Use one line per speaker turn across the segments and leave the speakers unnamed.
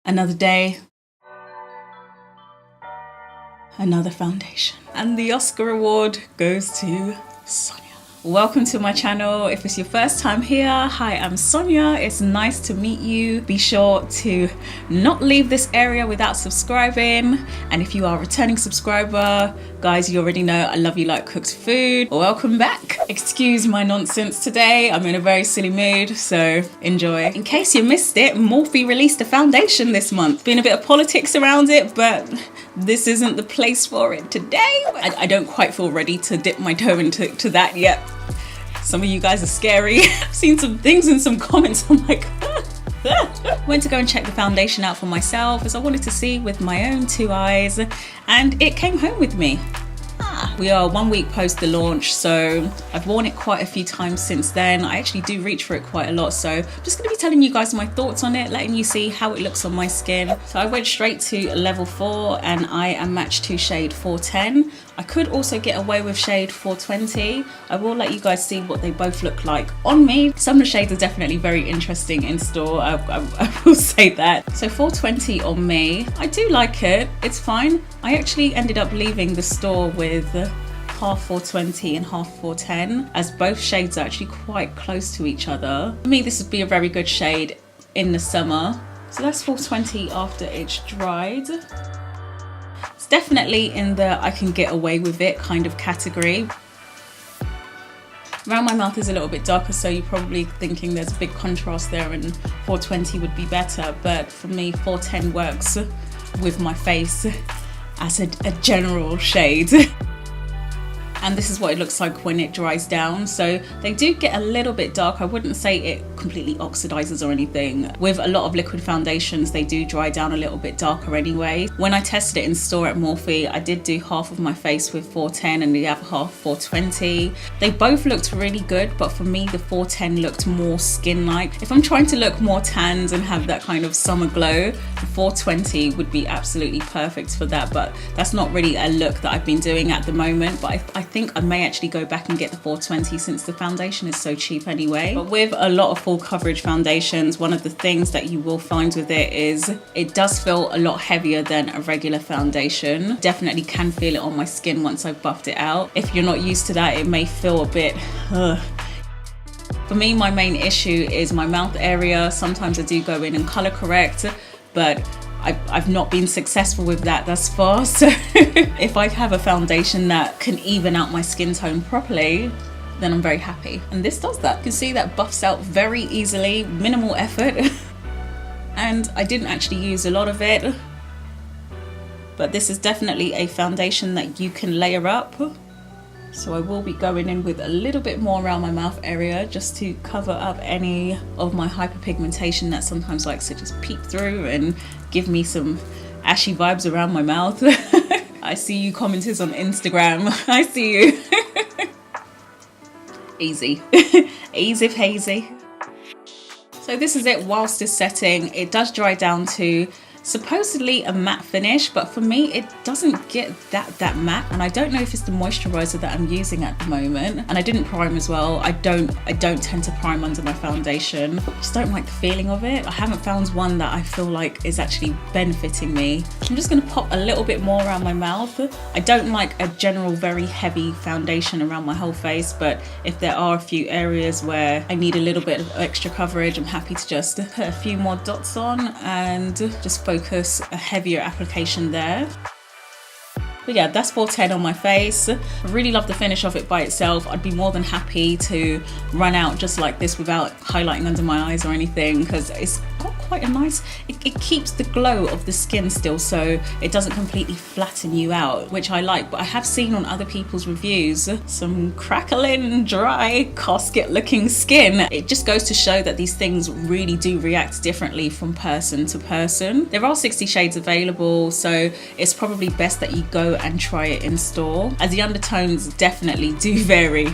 Another day, another foundation. And the Oscar award goes to Sonya. Welcome to my channel. If it's your first time here, hi, I'm Sonya. It's nice to meet you. Be sure to not leave this area without subscribing. And if you are a returning subscriber, guys, you already know I love you like cooked food. Welcome back. Excuse my nonsense today. I'm in a very silly mood, so enjoy. In case you missed it, Morphe released a foundation this month. Been a bit of politics around it, but this isn't the place for it today. I don't quite feel ready to dip my toe into that yet. Some of you guys are scary. I've seen some things in some comments. I'm like, went to go and check the foundation out for myself as I wanted to see with my own two eyes, and it came home with me. We are 1 week post the launch, so I've worn it quite a few times since then. I actually do reach for it quite a lot, so I'm just going to be telling you guys my thoughts on it, letting you see how it looks on my skin. So I went straight to level 4 and I am matched to shade 410. I could also get away with shade 420. I will let you guys see what they both look like on me. Some of the shades are definitely very interesting in store, I will say that. So 420 on me, I do like it, it's fine. I actually ended up leaving the store with half 420 and half 410, as both shades are actually quite close to each other. For me, this would be a very good shade in the summer. So that's 420 after it's dried. It's definitely in the I can get away with it kind of category. Around my mouth is a little bit darker, so you're probably thinking there's a big contrast there and 420 would be better, but for me 410 works with my face as a general shade. And this is what it looks like when it dries down. So they do get a little bit dark. I wouldn't say it completely oxidizes or anything. With a lot of liquid foundations, they do dry down a little bit darker anyway. When I tested it in store at Morphe, I did do half of my face with 410 and the other half 420. They both looked really good, but for me, the 410 looked more skin-like. If I'm trying to look more tanned and have that kind of summer glow, the 420 would be absolutely perfect for that, but that's not really a look that I've been doing at the moment. But I think I may actually go back and get the 420 since the foundation is so cheap anyway. But with a lot of full coverage foundations, one of the things that you will find with it is it does feel a lot heavier than a regular foundation. Definitely can feel it on my skin once I've buffed it out. If you're not used to that, it may feel a bit For me, my main issue is my mouth area. Sometimes I do go in and color correct, but I've not been successful with that thus far. So if I have a foundation that can even out my skin tone properly, then I'm very happy. And this does that. You can see that buffs out very easily, minimal effort. And I didn't actually use a lot of it, but this is definitely a foundation that you can layer up. So I will be going in with a little bit more around my mouth area just to cover up any of my hyperpigmentation that sometimes likes to just peek through and give me some ashy vibes around my mouth. I see you commenters on Instagram. I see you. Easy. Easy hazy. So this is it whilst it's setting. It does dry down to supposedly a matte finish, but for me it doesn't get that matte, and I don't know if it's the moisturizer that I'm using at the moment. And I didn't prime as well. I don't tend to prime under my foundation. I just don't like the feeling of it. I haven't found one that I feel like is actually benefiting me. I'm just going to pop a little bit more around my mouth. I don't like a general very heavy foundation around my whole face, but if there are a few areas where I need a little bit of extra coverage, I'm happy to just put a few more dots on and just focus a heavier application there. But yeah, that's 410 on my face. I really love the finish of it by itself. I'd be more than happy to run out just like this without highlighting under my eyes or anything, because it's got quite a nice, it keeps the glow of the skin still, so it doesn't completely flatten you out, which I like. But I have seen on other people's reviews some crackling, dry, casket looking skin. It just goes to show that these things really do react differently from person to person. There are 60 shades available, so it's probably best that you go and try it in store, as the undertones definitely do vary.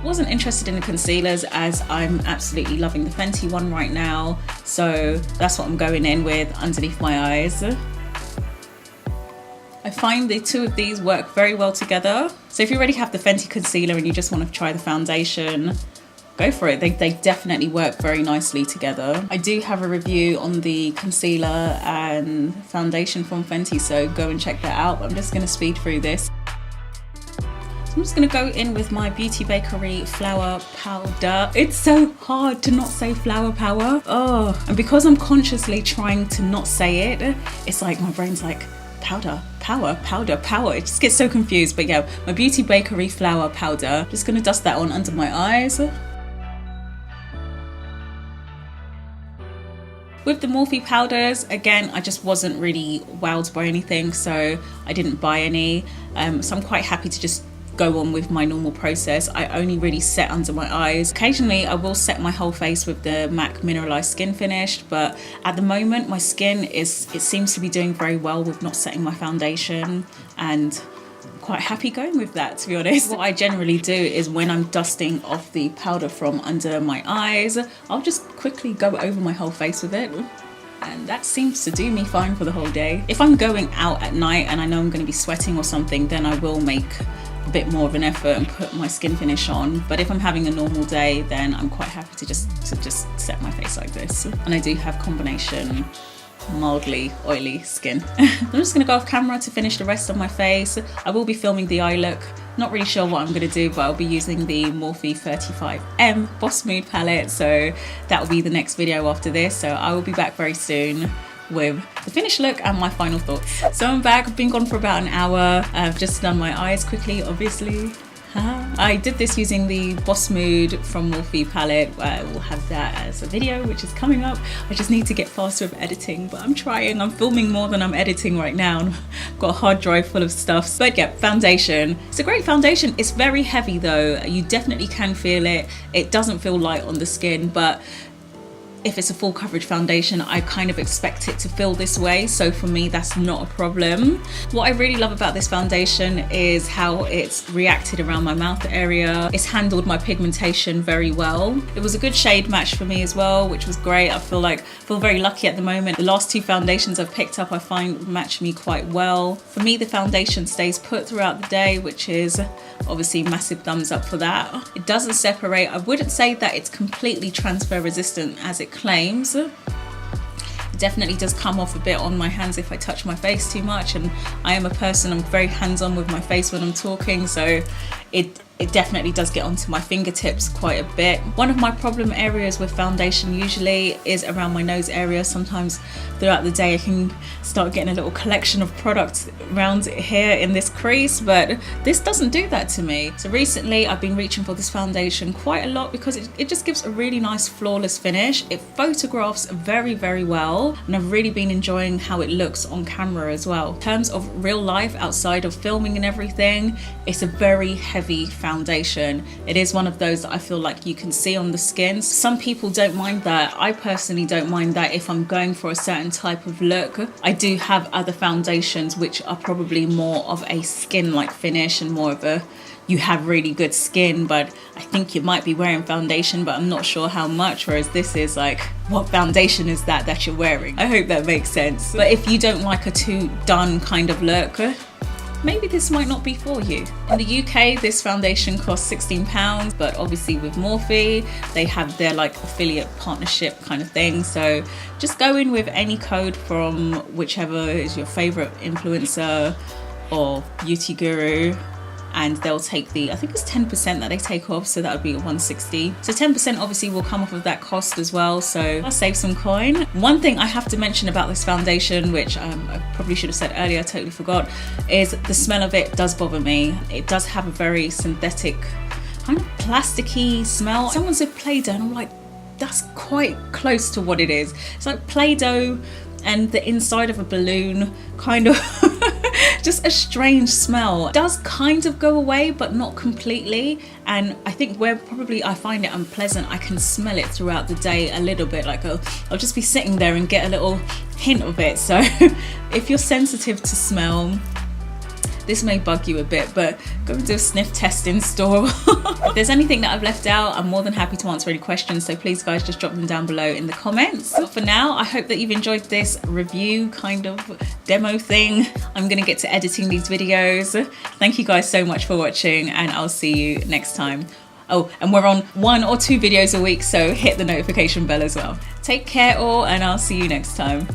Wasn't interested in the concealers as I'm absolutely loving the Fenty one right now, so that's what I'm going in with underneath my eyes. I find the two of these work very well together. So if you already have the Fenty concealer and you just want to try the foundation, go for it. They definitely work very nicely together. I do have a review on the concealer and foundation from Fenty, so go and check that out. I'm just going to speed through this. So I'm just going to go in with my Beauty Bakerie Flour Powder. It's so hard to not say flour power. Oh, and because I'm consciously trying to not say it, it's like my brain's like, powder, power, powder, power. It just gets so confused. But yeah, my Beauty Bakerie Flour Powder. Just going to dust that on under my eyes. With the Morphe powders, again, I just wasn't really wowed by anything, so I didn't buy any. So I'm quite happy to just go on with my normal process. I only really set under my eyes. Occasionally I will set my whole face with the MAC Mineralized Skin Finish, but at the moment my skin it seems to be doing very well with not setting my foundation, and I'm quite happy going with that, to be honest. What I generally do is when I'm dusting off the powder from under my eyes, I'll just quickly go over my whole face with it, and that seems to do me fine for the whole day. If I'm going out at night and I know I'm going to be sweating or something, then I will make a bit more of an effort and put my skin finish on. But if I'm having a normal day, then I'm quite happy to just set my face like this. And I do have combination mildly oily skin. I'm just going to go off camera to finish the rest of my face. I will be filming the eye look. Not really sure what I'm going to do, but I'll be using the Morphe 35M Boss Mood palette, so that will be the next video after this. So I will be back very soon with the finished look and my final thoughts. So I'm back. I've been gone for about an hour. I've just done my eyes quickly, obviously. I did this using the Boss Mood from Morphe palette. I will have that as a video which is coming up. I just need to get faster with editing, but I'm trying. I'm filming more than I'm editing right now. I've got a hard drive full of stuff. But yeah, foundation. It's a great foundation. It's very heavy though. You definitely can feel it. It doesn't feel light on the skin, but if it's a full coverage foundation, I kind of expect it to feel this way. So for me, that's not a problem. What I really love about this foundation is how it's reacted around my mouth area. It's handled my pigmentation very well. It was a good shade match for me as well, which was great. I feel very lucky at the moment. The last two foundations I've picked up, I find match me quite well. For me, the foundation stays put throughout the day, which is obviously massive thumbs up for that. It doesn't separate. I wouldn't say that it's completely transfer resistant as it claims. It definitely does come off a bit on my hands if I touch my face too much, and I am a person, I'm very hands-on with my face when I'm talking, so it definitely does get onto my fingertips quite a bit. One of my problem areas with foundation usually is around my nose area. Sometimes throughout the day I can start getting a little collection of products around here in this crease, but this doesn't do that to me. So recently I've been reaching for this foundation quite a lot because it just gives a really nice flawless finish. It photographs very, very well, and I've really been enjoying how it looks on camera as well. In terms of real life outside of filming and everything, it's a very heavy foundation. It is one of those that I feel like you can see on the skin. Some people don't mind that. I personally don't mind that if I'm going for a certain type of look. I do have other foundations which are probably more of a skin-like finish and more of a you have really good skin, but I think you might be wearing foundation, but I'm not sure how much, whereas this is like, what foundation is that you're wearing? I hope that makes sense. But if you don't like a too done kind of look, maybe this might not be for you. In the UK, this foundation costs £16, but obviously with Morphe, they have their like affiliate partnership kind of thing. So just go in with any code from whichever is your favorite influencer or beauty guru, and they'll take I think it's 10% that they take off, so that would be £160. So 10% obviously will come off of that cost as well, so I'll save some coin. One thing I have to mention about this foundation, which I probably should have said earlier, I totally forgot, is the smell of it does bother me. It does have a very synthetic, kind of plasticky smell. Someone said Play-Doh, and I'm like, that's quite close to what it is. It's like Play-Doh and the inside of a balloon, kind of. Just a strange smell. It does kind of go away, but not completely. And I think where probably I find it unpleasant, I can smell it throughout the day a little bit. Like I'll just be sitting there and get a little hint of it. So if you're sensitive to smell, this may bug you a bit, but go and do a sniff test in store. If there's anything that I've left out, I'm more than happy to answer any questions, so please guys just drop them down below in the comments. But for now, I hope that you've enjoyed this review kind of demo thing. I'm gonna get to editing these videos. Thank you guys so much for watching, and I'll see you next time. Oh, and we're on 1 or 2 videos a week, so hit the notification bell as well. Take care all, and I'll see you next time.